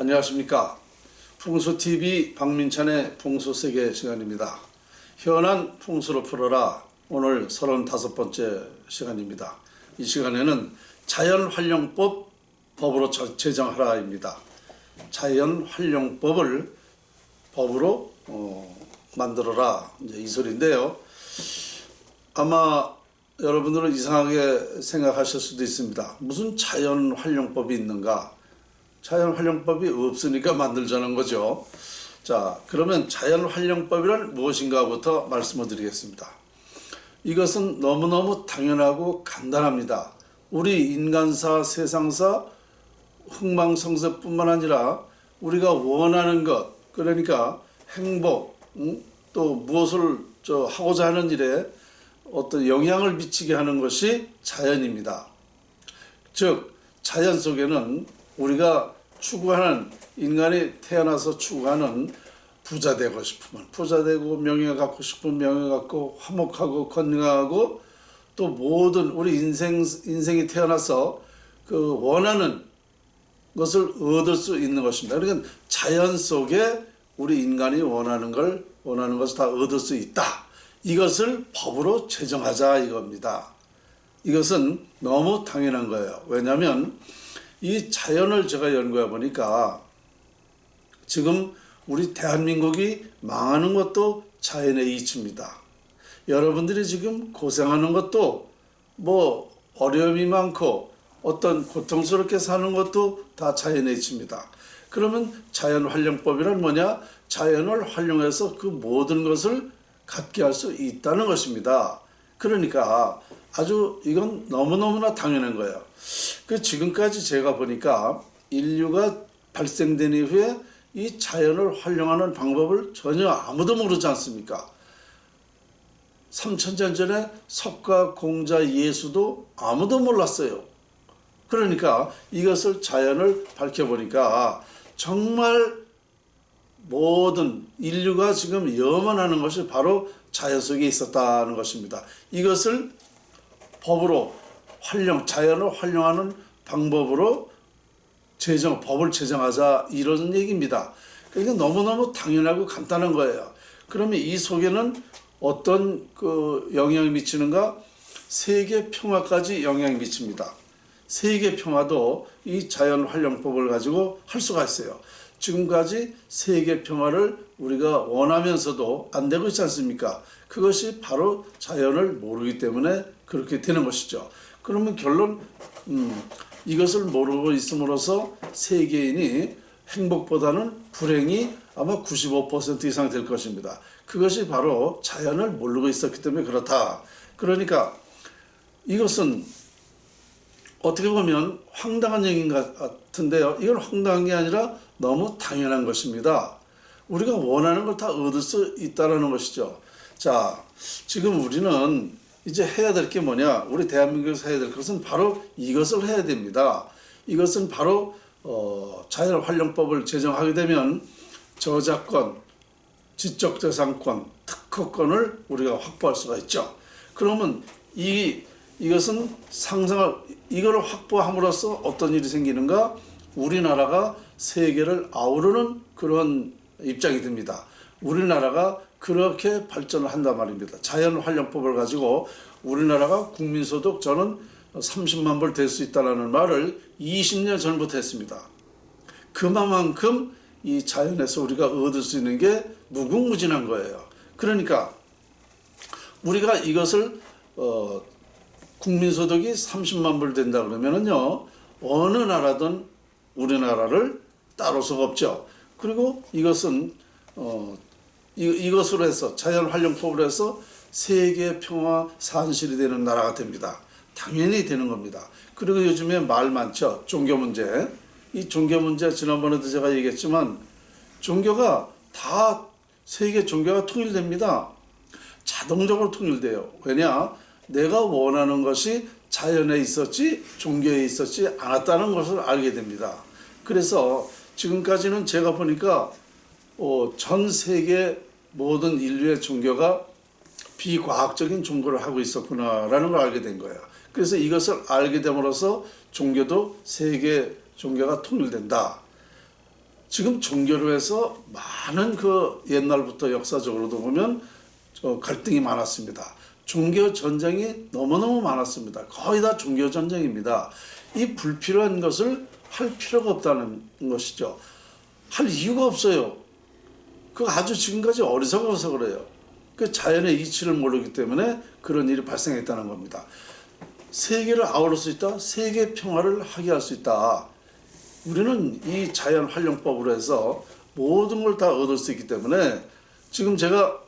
안녕하십니까. 풍수TV 박민찬의 풍수세계 시간입니다. 현안 풍수로 풀어라. 오늘 35번째 시간입니다. 이 시간에는 자연활용법 법으로 제정하라입니다. 자연활용법을 법으로 만들어라, 이 소리인데요. 아마 여러분들은 이상하게 생각하실 수도 있습니다. 무슨 자연활용법이 있는가? 자연활용법이 없으니까 만들자는 거죠. 자, 그러면 자연활용법이란 무엇인가부터 말씀을 드리겠습니다. 이것은 너무너무 당연하고 간단합니다. 우리 인간사, 세상사, 흥망성쇠뿐만 아니라 우리가 원하는 것, 그러니까 행복, 또 무엇을 하고자 하는 일에 어떤 영향을 미치게 하는 것이 자연입니다. 즉, 자연 속에는 우리가 추구하는, 인간이 태어나서 추구하는 부자 되고 싶으면 부자 되고, 명예 갖고 싶으면 명예 갖고, 화목하고 건강하고, 또 모든 우리 인생이 태어나서 그 원하는 것을 얻을 수 있는 것입니다. 그러니까 자연 속에 우리 인간이 원하는 것을 다 얻을 수 있다. 이것을 법으로 제정하자 이겁니다. 이것은 너무 당연한 거예요. 왜냐하면 이 자연을 제가 연구해 보니까 지금 우리 대한민국이 망하는 것도 자연의 이치입니다. 여러분들이 지금 고생하는 것도 뭐 어려움이 많고 어떤 고통스럽게 사는 것도 다 자연의 이치입니다. 그러면 자연활용법이란 뭐냐? 자연을 활용해서 그 모든 것을 갖게 할 수 있다는 것입니다. 그러니까 아주 이건 너무너무나 당연한 거예요. 그 지금까지 제가 보니까 인류가 발생된 이후에 이 자연을 활용하는 방법을 전혀 아무도 모르지 않습니까? 3000년 전에 석가, 공자, 예수도 아무도 몰랐어요. 그러니까 이것을 자연을 밝혀보니까 정말 모든 인류가 지금 염원하는 것이 바로 자연 속에 있었다는 것입니다. 이것을 법으로 자연을 활용하는 방법으로 법을 제정하자, 이런 얘기입니다. 그러니까 너무너무 당연하고 간단한 거예요. 그러면 이 속에는 어떤 영향이 미치는가? 세계 평화까지 영향이 미칩니다. 세계 평화도 이 자연 활용법을 가지고 할 수가 있어요. 지금까지 세계 평화를 우리가 원하면서도 안 되고 있지 않습니까? 그것이 바로 자연을 모르기 때문에 그렇게 되는 것이죠. 그러면 결론, 이것을 모르고 있음으로써 세계인이 행복보다는 불행이 아마 95% 이상 될 것입니다. 그것이 바로 자연을 모르고 있었기 때문에 그렇다. 그러니까 이것은 어떻게 보면 황당한 얘기인 것 같은데요. 이건 황당한 게 아니라 너무 당연한 것입니다. 우리가 원하는 걸 다 얻을 수 있다는 것이죠. 자, 지금 우리는 이제 해야 될 게 뭐냐? 우리 대한민국에서 해야 될 것은 바로 이것을 해야 됩니다. 이것은 바로 자연활용법을 제정하게 되면 저작권, 지적재산권, 특허권을 우리가 확보할 수가 있죠. 그러면 이것은 이걸 확보함으로써 어떤 일이 생기는가? 우리나라가 세계를 아우르는 그런 입장이 됩니다. 우리나라가 그렇게 발전을 한단 말입니다. 자연활용법을 가지고 우리나라가 국민소득 저는 30만 불 될 수 있다는 말을 20년 전부터 했습니다. 그만큼 이 자연에서 우리가 얻을 수 있는 게 무궁무진한 거예요. 그러니까 우리가 이것을 국민소득이 30만 불 된다 그러면은요, 어느 나라든 우리나라를 따를 수가 없죠. 그리고 이것은 이것으로 해서 자연활용법으로 해서 세계 평화 산실이 되는 나라가 됩니다. 당연히 되는 겁니다. 그리고 요즘에 말 많죠. 종교 문제. 이 종교 문제 지난번에도 제가 얘기했지만 종교가 다 세계 종교가 통일됩니다. 자동적으로 통일돼요. 왜냐? 내가 원하는 것이 자연에 있었지 종교에 있었지 않았다는 것을 알게 됩니다. 그래서 지금까지는 제가 보니까 전 세계 모든 인류의 종교가 비과학적인 종교를 하고 있었구나라는 걸 알게 된 거예요. 그래서 이것을 알게 됨으로써 종교도 세계 종교가 통일된다. 지금 종교로 해서 많은 그 옛날부터 역사적으로도 보면 갈등이 많았습니다. 종교 전쟁이 너무너무 많았습니다. 거의 다 종교 전쟁입니다. 이 불필요한 것을 할 필요가 없다는 것이죠. 할 이유가 없어요. 그 아주 지금까지 어리석어서 그래요. 그 자연의 이치를 모르기 때문에 그런 일이 발생했다는 겁니다. 세계를 아우를 수 있다. 세계 평화를 하게 할 수 있다. 우리는 이 자연 활용법으로 해서 모든 걸 다 얻을 수 있기 때문에 지금 제가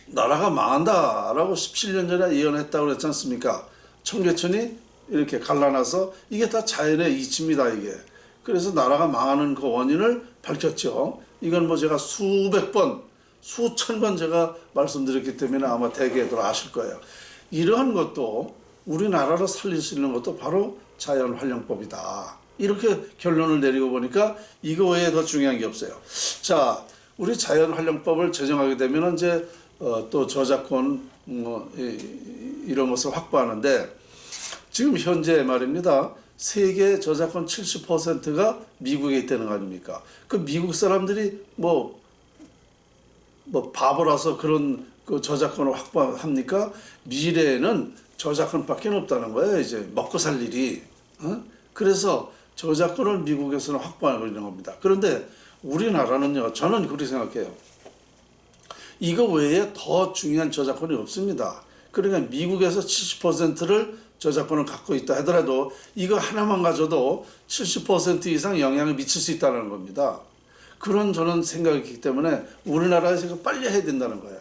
나라가 망한다라고 17년 전에 예언했다고 그랬지 않습니까? 청계천이 이렇게 갈라놔서 이게 다 자연의 이치입니다, 이게. 그래서 나라가 망하는 그 원인을 밝혔죠. 이건 뭐 제가 수백 번, 수천 번 제가 말씀드렸기 때문에 아마 대개들 아실 거예요. 이러한 것도 우리나라를 살릴 수 있는 것도 바로 자연 활용법이다. 이렇게 결론을 내리고 보니까 이거 외에 더 중요한 게 없어요. 자, 우리 자연 활용법을 제정하게 되면 이제 또 저작권 이런 것을 확보하는데 지금 현재 말입니다. 세계 저작권 70%가 미국에 있다는 거 아닙니까? 그 미국 사람들이 뭐 바보라서 그런 그 저작권을 확보합니까? 미래에는 저작권밖에 없다는 거예요. 이제 먹고 살 일이. 그래서 저작권을 미국에서는 확보하고 있는 겁니다. 그런데 우리나라는요, 저는 그렇게 생각해요. 이거 외에 더 중요한 저작권이 없습니다. 그러니까 미국에서 70%를 저작권을 갖고 있다 하더라도 이거 하나만 가져도 70% 이상 영향을 미칠 수 있다는 겁니다. 그런 저는 생각이기 때문에 우리나라에서 빨리 해야 된다는 거예요.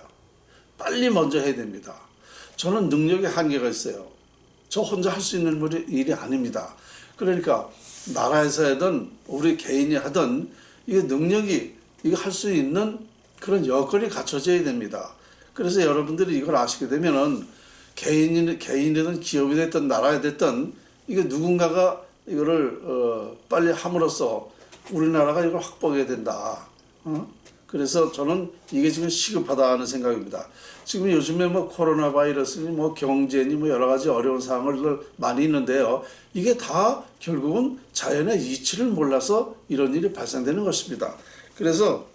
빨리 먼저 해야 됩니다. 저는 능력의 한계가 있어요. 저 혼자 할 수 있는 일이 아닙니다. 그러니까 나라에서 하든 우리 개인이 하든 이게 능력이 이거 할 수 있는 그런 여건이 갖춰져야 됩니다. 그래서 여러분들이 이걸 아시게 되면은 개인이든 기업이 됐든 나라에 됐든 이게 누군가가 이거를 빨리 함으로써 우리나라가 이걸 확보해야 된다. 그래서 저는 이게 지금 시급하다는 생각입니다. 지금 요즘에 뭐 코로나 바이러스니 뭐 경제니 뭐 여러 가지 어려운 상황을 많이 있는데요. 이게 다 결국은 자연의 이치를 몰라서 이런 일이 발생되는 것입니다. 그래서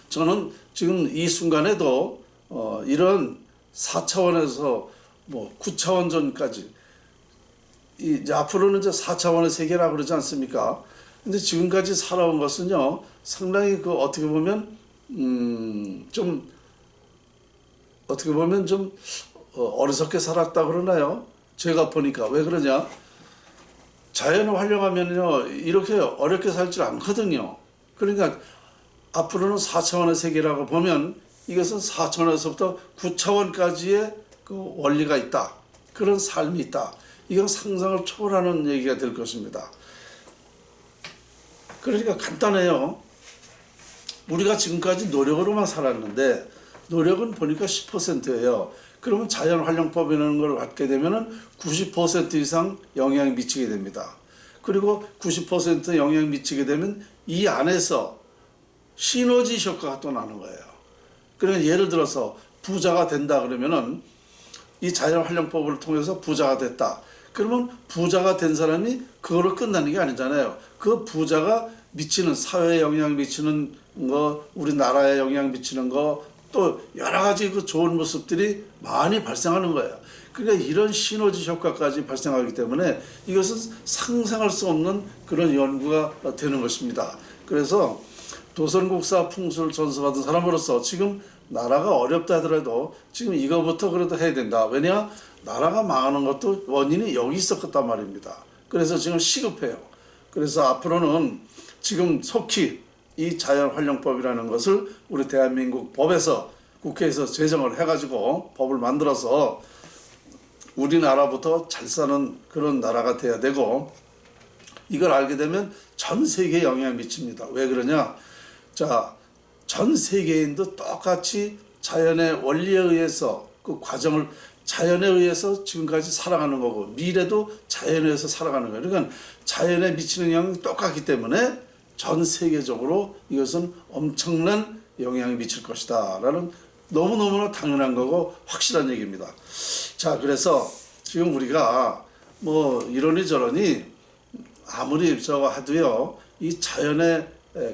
저는 지금 이 순간에도 이런 4차원에서 뭐 9차원전까지 이제 앞으로는 이제 4차원의 세계라고 그러지 않습니까? 근데 지금까지 살아온 것은요, 상당히 그 어떻게 보면 좀 어리석게 살았다 그러나요? 제가 보니까 왜 그러냐? 자연을 활용하면요 이렇게 어렵게 살지 않거든요. 그러니까 앞으로는 4차원의 세계라고 보면 이것은 4차원에서부터 9차원까지의 그 원리가 있다. 그런 삶이 있다. 이건 상상을 초월하는 얘기가 될 것입니다. 그러니까 간단해요. 우리가 지금까지 노력으로만 살았는데 노력은 보니까 10%예요. 그러면 자연 활용법이라는 걸 갖게 되면은 90% 이상 영향이 미치게 됩니다. 그리고 90% 영향이 미치게 되면 이 안에서 시너지 효과가 또 나는 거예요. 그러니까 예를 들어서 부자가 된다 그러면은 이 자연 활용법을 통해서 부자가 됐다. 그러면 부자가 된 사람이 그거로 끝나는 게 아니잖아요. 그 부자가 미치는 사회에 영향 미치는 거, 우리나라에 영향 미치는 거, 또 여러 가지 그 좋은 모습들이 많이 발생하는 거예요. 그러니까 이런 시너지 효과까지 발생하기 때문에 이것은 상상할 수 없는 그런 연구가 되는 것입니다. 그래서 도선국사 풍수를 전수받은 사람으로서 지금 나라가 어렵다 하더라도 지금 이거부터 그래도 해야 된다. 왜냐? 나라가 망하는 것도 원인이 여기 있었단 말입니다. 그래서 지금 시급해요. 그래서 앞으로는 지금 속히 이 자연활용법이라는 것을 우리 대한민국 법에서 국회에서 제정을 해가지고 법을 만들어서 우리나라부터 잘 사는 그런 나라가 돼야 되고, 이걸 알게 되면 전 세계에 영향을 미칩니다. 왜 그러냐? 자, 전 세계인도 똑같이 자연의 원리에 의해서 그 과정을 자연에 의해서 지금까지 살아가는 거고 미래도 자연에 의해서 살아가는 거예요. 그러니까 자연에 미치는 영향이 똑같기 때문에 전 세계적으로 이것은 엄청난 영향이 미칠 것이다 라는 너무너무나 당연한 거고 확실한 얘기입니다. 자, 그래서 지금 우리가 뭐 이러니 저러니 아무리 저거 해도요 이 자연의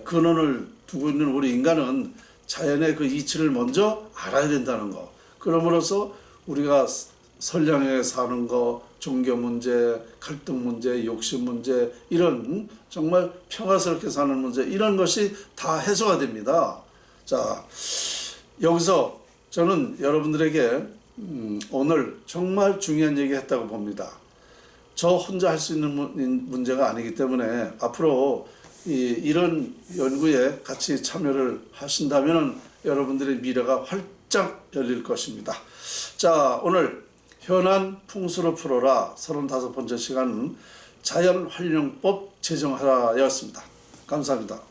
근원을 두고 있는 우리 인간은 자연의 그 이치를 먼저 알아야 된다는 거. 그러므로서 우리가 선량하게 사는 거, 종교 문제, 갈등 문제, 욕심 문제, 이런 정말 평화스럽게 사는 문제, 이런 것이 다 해소가 됩니다. 자, 여기서 저는 여러분들에게 오늘 정말 중요한 얘기 했다고 봅니다. 저 혼자 할 수 있는 문제가 아니기 때문에 앞으로 이런 연구에 같이 참여를 하신다면 여러분들의 미래가 활짝 열릴 것입니다. 자, 오늘 현안 풍수로 풀어라 35번째 시간은 자연활용법 제정하라였습니다. 감사합니다.